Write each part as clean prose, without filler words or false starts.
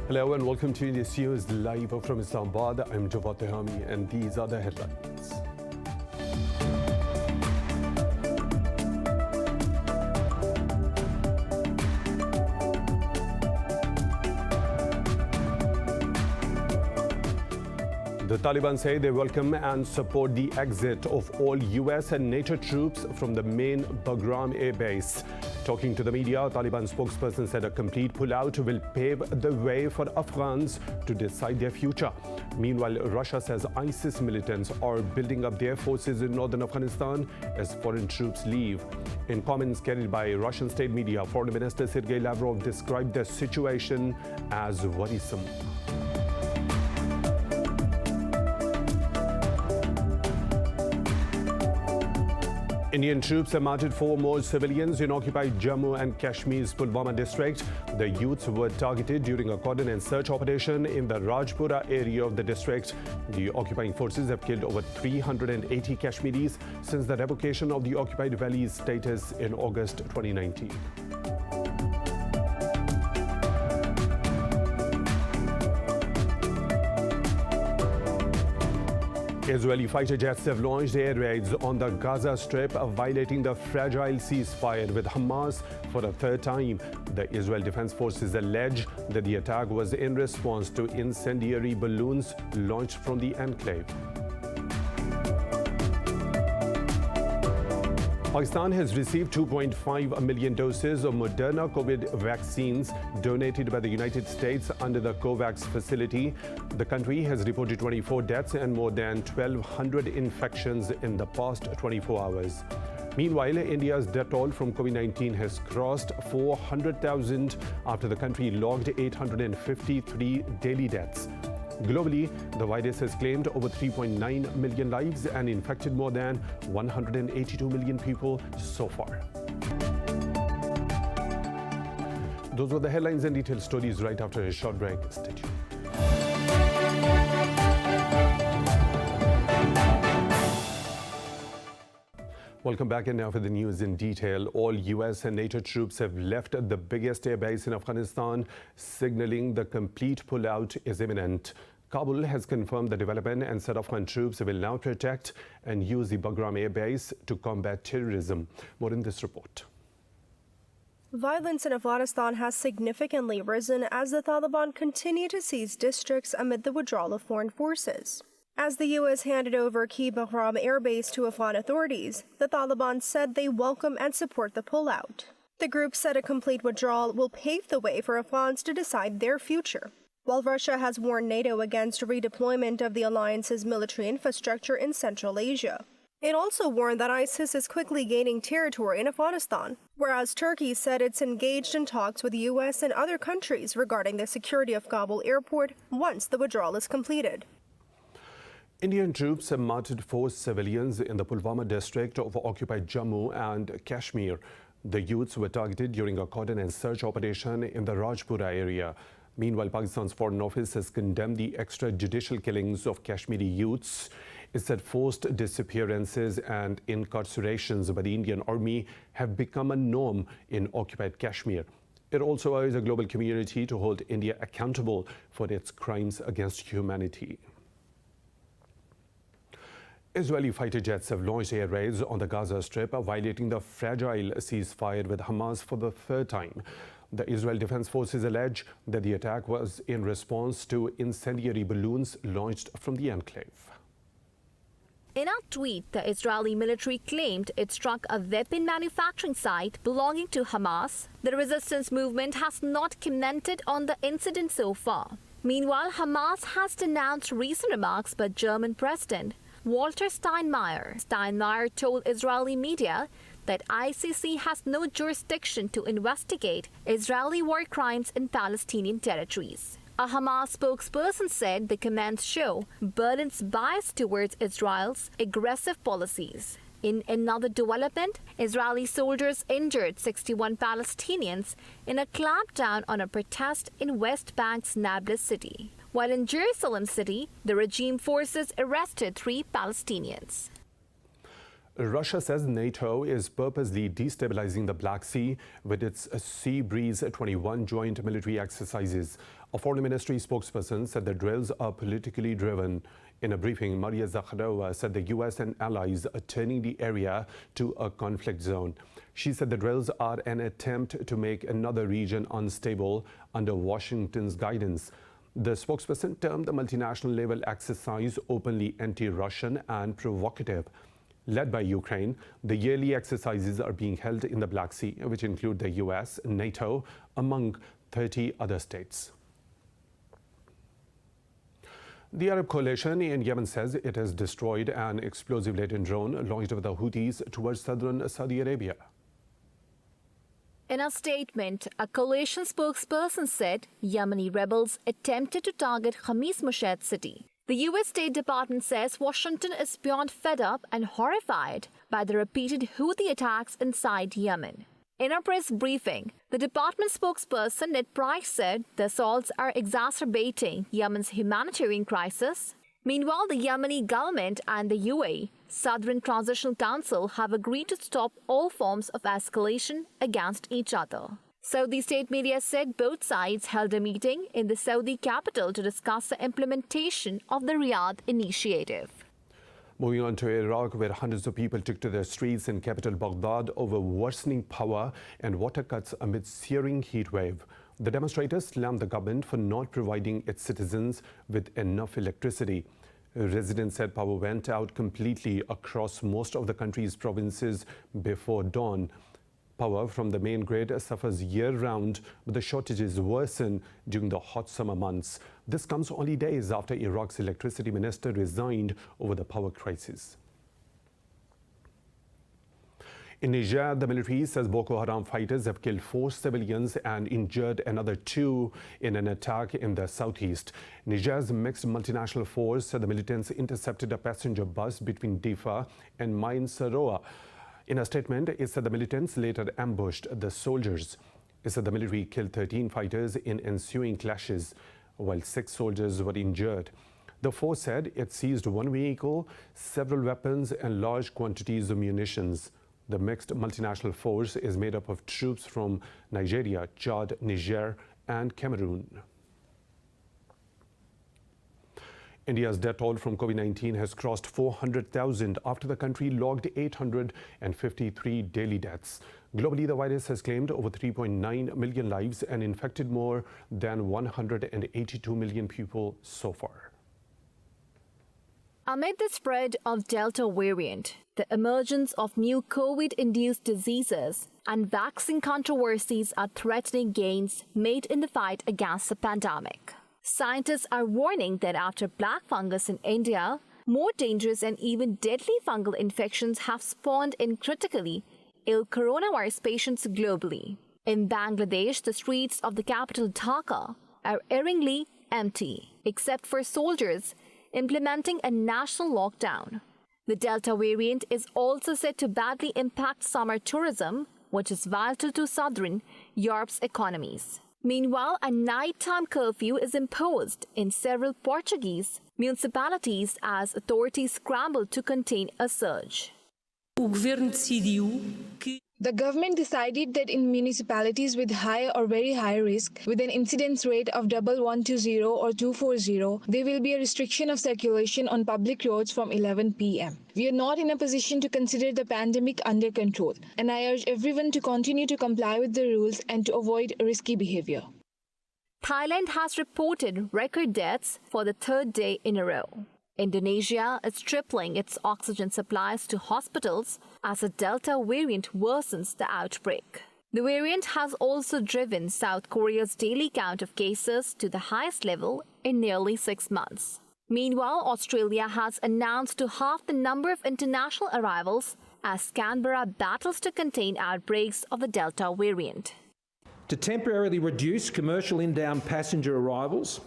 Hello and welcome to Indus News live from Islamabad. I'm Javad Tehami and these are the headlines. The Taliban say they welcome and support the exit of all US and NATO troops from the main Bagram air base. Talking to the media, Taliban spokesperson said a complete pullout will pave the way for Afghans to decide their future. Meanwhile, Russia says ISIS militants are building up their forces in northern Afghanistan as foreign troops leave. In comments carried by Russian state media, Foreign Minister Sergei Lavrov described the situation as worrisome. Indian troops have martyred 4 more civilians in occupied Jammu and Kashmir's Pulwama district. The youths were targeted during a cordon and search operation in the Rajpura area of the district. The occupying forces have killed over 380 Kashmiris since the revocation of the occupied valley's status in August 2019. Israeli fighter jets have launched air raids on the Gaza Strip, violating the fragile ceasefire with Hamas for a third time. The Israel Defense Forces allege that the attack was in response to incendiary balloons launched from the enclave. Pakistan has received 2.5 million doses of Moderna COVID vaccines donated by the United States under the COVAX facility. The country has reported 24 deaths and more than 1,200 infections in the past 24 hours. Meanwhile, India's death toll from COVID-19 has crossed 400,000 after the country logged 853 daily deaths. Globally, the virus has claimed over 3.9 million lives and infected more than 182 million people so far. Those were the headlines and detailed stories right after a short break. Stay tuned. Welcome back, and now for the news in detail. All US and NATO troops have left the biggest air base in Afghanistan, signaling the complete pullout is imminent. Kabul has confirmed the development and said Afghan troops will now protect and use the Bagram air base to combat terrorism. More in this report. Violence in Afghanistan has significantly risen as the Taliban continue to seize districts amid the withdrawal of foreign forces. As the U.S. handed over key Bagram air base to Afghan authorities, the Taliban said they welcome and support the pullout. The group said a complete withdrawal will pave the way for Afghans to decide their future. While Russia has warned NATO against redeployment of the alliance's military infrastructure in Central Asia, it also warned that ISIS is quickly gaining territory in Afghanistan, whereas Turkey said it's engaged in talks with the U.S. and other countries regarding the security of Kabul airport once the withdrawal is completed. Indian troops have martyred 4 civilians in the Pulwama district of occupied Jammu and Kashmir. The youths were targeted during a cordon and search operation in the Rajpura area. Meanwhile, Pakistan's Foreign Office has condemned the extrajudicial killings of Kashmiri youths. It said forced disappearances and incarcerations by the Indian Army have become a norm in occupied Kashmir. It also urged the global community to hold India accountable for its crimes against humanity. Israeli fighter jets have launched air raids on the Gaza Strip, violating the fragile ceasefire with Hamas for the third time. The Israel Defense Forces allege that the attack was in response to incendiary balloons launched from the enclave. In a tweet, the Israeli military claimed it struck a weapon manufacturing site belonging to Hamas. The resistance movement has not commented on the incident so far. Meanwhile, Hamas has denounced recent remarks by German President Walter Steinmeier. Steinmeier told Israeli media that ICC has no jurisdiction to investigate Israeli war crimes in Palestinian territories. A Hamas spokesperson said the comments show Berlin's bias towards Israel's aggressive policies. In another development, Israeli soldiers injured 61 Palestinians in a clampdown on a protest in West Bank's Nablus city. While in Jerusalem city, the regime forces arrested 3 Palestinians. Russia says NATO is purposely destabilizing the Black Sea with its Sea Breeze 21 joint military exercises. A foreign ministry spokesperson said the drills are politically driven. In a briefing, Maria Zakharova said the U.S. and allies are turning the area to a conflict zone. She said the drills are an attempt to make another region unstable under Washington's guidance. The spokesperson termed the multinational level exercise openly anti-Russian and provocative. Led by Ukraine, the yearly exercises are being held in the Black Sea, which include the U.S., NATO, among 30 other states. The Arab coalition in Yemen says it has destroyed an explosive-laden drone launched by the Houthis towards southern Saudi Arabia. In a statement, a coalition spokesperson said Yemeni rebels attempted to target Khamis Mushed city. The U.S. State Department says Washington is beyond fed up and horrified by the repeated Houthi attacks inside Yemen. In a press briefing, the department spokesperson Ned Price said the assaults are exacerbating Yemen's humanitarian crisis. Meanwhile, the Yemeni government and the UAE Southern Transitional Council have agreed to stop all forms of escalation against each other. Saudi state media said both sides held a meeting in the Saudi capital to discuss the implementation of the Riyadh initiative. Moving on to Iraq, where hundreds of people took to the streets in capital Baghdad over worsening power and water cuts amid searing heat wave. The demonstrators slammed the government for not providing its citizens with enough electricity. Residents said power went out completely across most of the country's provinces before dawn. Power from the main grid suffers year-round, but the shortages worsen during the hot summer months. This comes only days after Iraq's electricity minister resigned over the power crisis. In Niger, the military says Boko Haram fighters have killed 4 civilians and injured another 2 in an attack in the southeast. Niger's mixed multinational force said the militants intercepted a passenger bus between Difa and Mainsaroa. In a statement, it said the militants later ambushed the soldiers. It said the military killed 13 fighters in ensuing clashes, while 6 soldiers were injured. The force said it seized 1 vehicle, several weapons, and large quantities of munitions. The mixed multinational force is made up of troops from Nigeria, Chad, Niger, and Cameroon. India's death toll from COVID-19 has crossed 400,000 after the country logged 853 daily deaths. Globally, the virus has claimed over 3.9 million lives and infected more than 182 million people so far. Amid the spread of Delta variant, the emergence of new COVID-induced diseases and vaccine controversies are threatening gains made in the fight against the pandemic. Scientists are warning that after black fungus in India, more dangerous and even deadly fungal infections have spawned in critically ill coronavirus patients globally. In Bangladesh, the streets of the capital Dhaka are eerily empty, except for soldiers implementing a national lockdown. The Delta variant is also said to badly impact summer tourism, which is vital to southern Europe's economies. Meanwhile, a nighttime curfew is imposed in several Portuguese municipalities as authorities scramble to contain a surge. The government decided that in municipalities with high or very high risk, with an incidence rate of 120 or 240, there will be a restriction of circulation on public roads from 11 p.m. We are not in a position to consider the pandemic under control, and I urge everyone to continue to comply with the rules and to avoid risky behavior. Thailand has reported record deaths for the 3rd day in a row. Indonesia is tripling its oxygen supplies to hospitals as the Delta variant worsens the outbreak. The variant has also driven South Korea's daily count of cases to the highest level in nearly 6 months. Meanwhile, Australia has announced to halve the number of international arrivals as Canberra battles to contain outbreaks of the Delta variant. To temporarily reduce commercial inbound passenger arrivals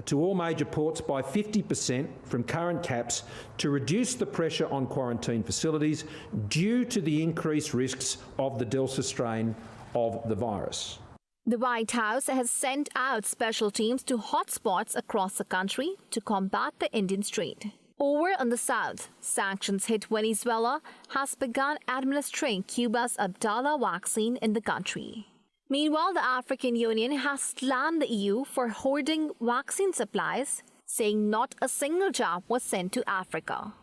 to all major ports by 50% from current caps to reduce the pressure on quarantine facilities due to the increased risks of the Delta strain of the virus. The White House has sent out special teams to hotspots across the country to combat the Indian strain. Over on the south, sanctions-hit Venezuela has begun administering Cuba's Abdala vaccine in the country. Meanwhile, the African Union has slammed the EU for hoarding vaccine supplies, saying not a single jab was sent to Africa.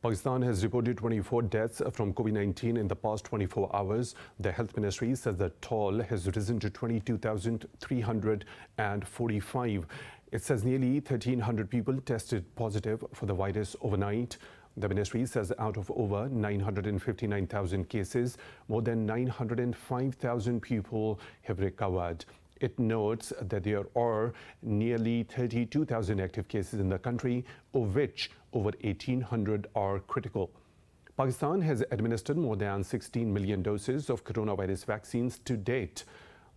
Pakistan has reported 24 deaths from COVID-19 in the past 24 hours. The health ministry says the toll has risen to 22,345. It says nearly 1,300 people tested positive for the virus overnight. The ministry says out of over 959,000 cases, more than 905,000 people have recovered. It notes that there are nearly 32,000 active cases in the country, of which over 1,800 are critical. Pakistan has administered more than 16 million doses of coronavirus vaccines to date.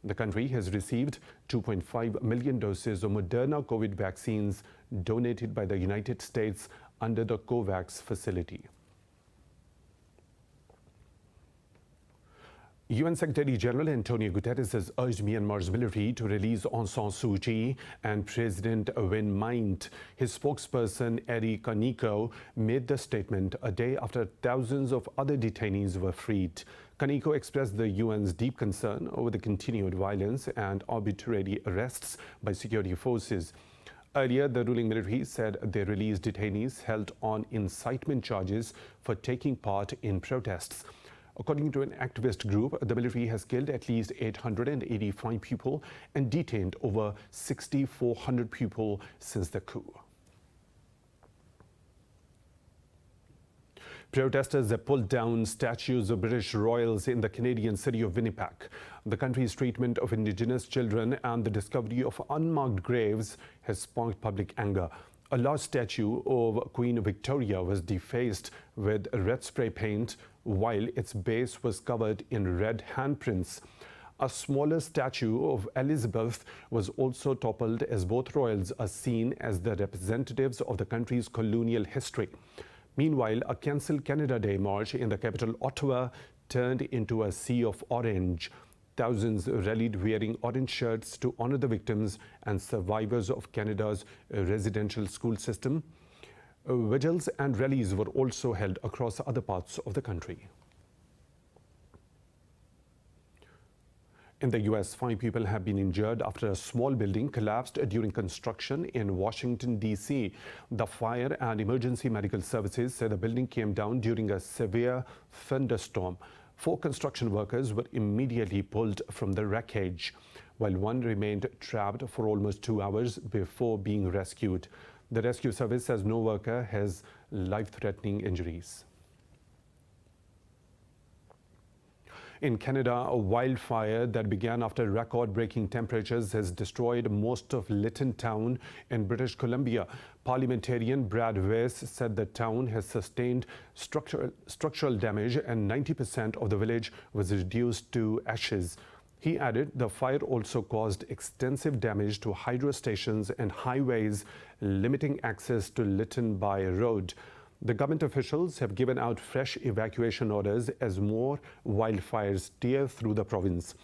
The country has received 2.5 million doses of Moderna COVID vaccines donated by the United States under the COVAX facility. UN Secretary General Antonio Guterres has urged Myanmar's military to release Aung San Suu Kyi and President Win Myint. His spokesperson, Eri Kaneko, made the statement a day after thousands of other detainees were freed. Kaneko expressed the UN's deep concern over the continued violence and arbitrary arrests by security forces. Earlier, the ruling military said they released detainees held on incitement charges for taking part in protests. According to an activist group, the military has killed at least 885 people and detained over 6,400 people since the coup. Protesters have pulled down statues of British royals in the Canadian city of Winnipeg. The country's treatment of Indigenous children and the discovery of unmarked graves has sparked public anger. A large statue of Queen Victoria was defaced with red spray paint, while its base was covered in red handprints. A smaller statue of Elizabeth was also toppled, as both royals are seen as the representatives of the country's colonial history. Meanwhile, a cancelled Canada Day march in the capital, Ottawa, turned into a sea of orange. Thousands rallied wearing orange shirts to honor the victims and survivors of Canada's residential school system. Vigils and rallies were also held across other parts of the country. In the U.S., 5 people have been injured after a small building collapsed during construction in Washington, D.C. The fire and emergency medical services said the building came down during a severe thunderstorm. 4 construction workers were immediately pulled from the wreckage, while one remained trapped for almost 2 hours before being rescued. The rescue service says no worker has life-threatening injuries. In Canada, a wildfire that began after record-breaking temperatures has destroyed most of Lytton town in British Columbia. Parliamentarian Brad Weiss said the town has sustained structural damage and 90% of the village was reduced to ashes. He added the fire also caused extensive damage to hydro stations and highways, limiting access to Lytton by road. The government officials have given out fresh evacuation orders as more wildfires tear through the province.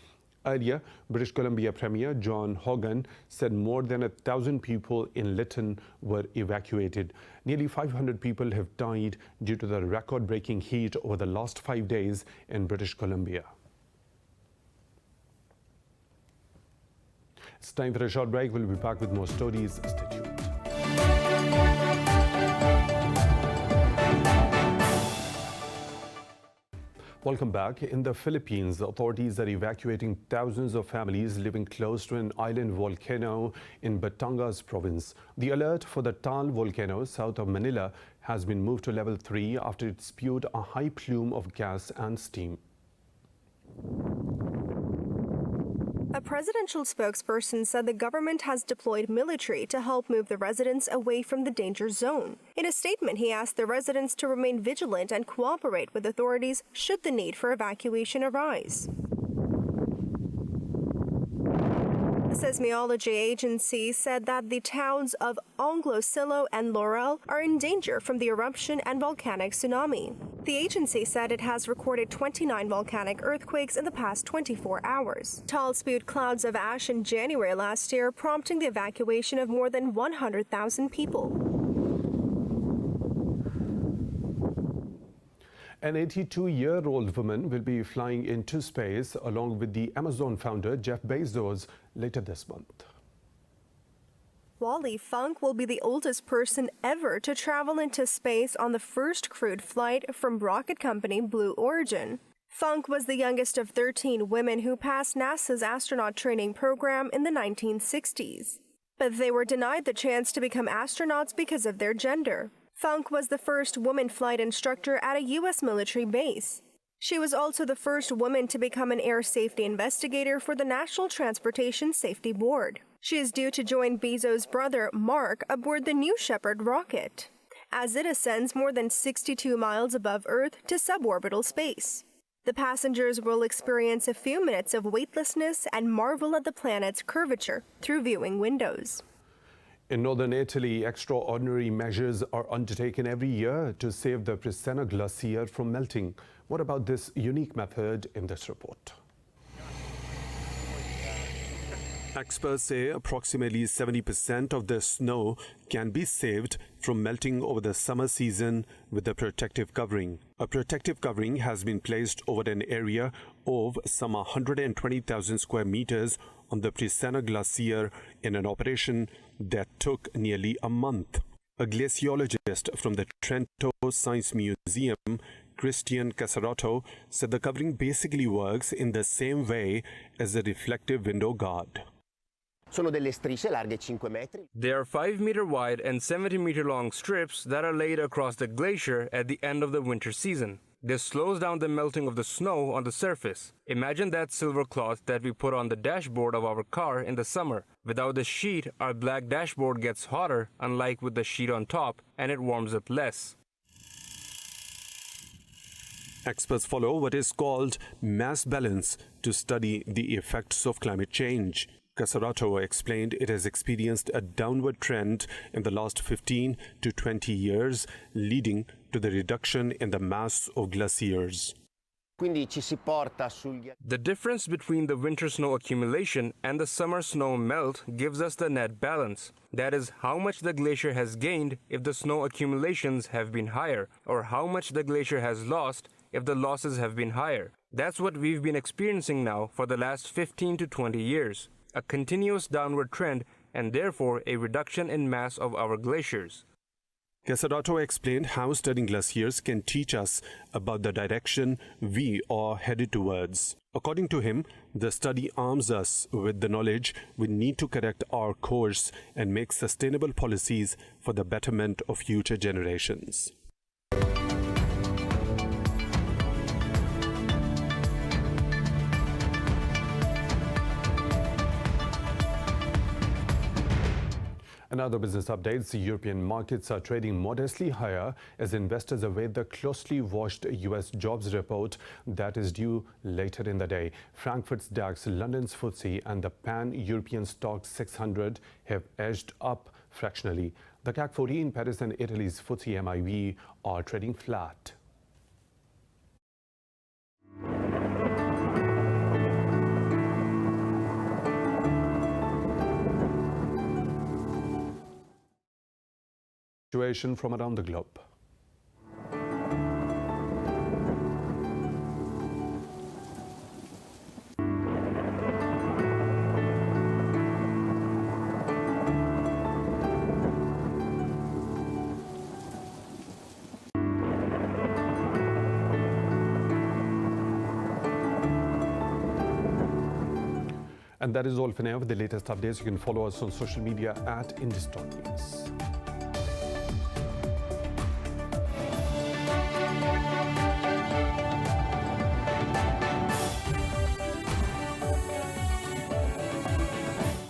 Earlier, British Columbia Premier John Hogan said more than 1,000 people in Lytton were evacuated. Nearly 500 people have died due to the record-breaking heat over the last 5 days in British Columbia. It's time for a short break. We'll be back with more stories. Stay tuned. Welcome back. In the Philippines, authorities are evacuating thousands of families living close to an island volcano in Batangas province. The alert for the Taal volcano south of Manila has been moved to level 3 after it spewed a high plume of gas and steam. A presidential spokesperson said the government has deployed military to help move the residents away from the danger zone. In a statement, he asked the residents to remain vigilant and cooperate with authorities should the need for evacuation arise. The seismology agency said that the towns of Onglo-Silo and Laurel are in danger from the eruption and volcanic tsunami. The agency said it has recorded 29 volcanic earthquakes in the past 24 hours. Taal spewed clouds of ash in January last year, prompting the evacuation of more than 100,000 people. An 82-year-old woman will be flying into space along with the Amazon founder Jeff Bezos later this month. Wally Funk will be the oldest person ever to travel into space on the first crewed flight from rocket company Blue Origin. Funk was the youngest of 13 women who passed NASA's astronaut training program in the 1960s. But they were denied the chance to become astronauts because of their gender. Funk was the first woman flight instructor at a U.S. military base. She was also the first woman to become an air safety investigator for the National Transportation Safety Board. She is due to join Bezos' brother, Mark, aboard the New Shepard rocket, as it ascends more than 62 miles above Earth to suborbital space. The passengers will experience a few minutes of weightlessness and marvel at the planet's curvature through viewing windows. In northern Italy, extraordinary measures are undertaken every year to save the Presena glacier from melting. What about this unique method in this report? Experts say approximately 70% of the snow can be saved from melting over the summer season with a protective covering. A protective covering has been placed over an area of some 120,000 square meters on the Presena glacier in an operation that took nearly a month. A glaciologist from the Trento Science Museum, Cristian Casarato, said the covering basically works in the same way as a reflective window guard. They are 5 meter wide and 70 meter long strips that are laid across the glacier at the end of the winter season. This slows down the melting of the snow on the surface. Imagine that silver cloth that we put on the dashboard of our car in the summer. Without the sheet, our black dashboard gets hotter, unlike with the sheet on top, and it warms up less. Experts follow what is called mass balance to study the effects of climate change. Casarato explained it has experienced a downward trend in the last 15 to 20 years, leading to the reduction in the mass of glaciers. The difference between the winter snow accumulation and the summer snow melt gives us the net balance. That is how much the glacier has gained if the snow accumulations have been higher, or how much the glacier has lost if the losses have been higher. That's what we've been experiencing now for the last 15 to 20 years. A continuous downward trend and therefore a reduction in mass of our glaciers. Casarato explained how studying glaciers can teach us about the direction we are headed towards. According to him, the study arms us with the knowledge we need to correct our course and make sustainable policies for the betterment of future generations. Another business updates, European markets are trading modestly higher as investors await the closely watched US jobs report that is due later in the day. Frankfurt's DAX, London's FTSE and the Pan-European Stock 600 have edged up fractionally. The CAC 40 in Paris and Italy's FTSE MIB are trading flat. Situation from around the globe. And that is all for now. With the latest updates, you can follow us on social media at Indus News.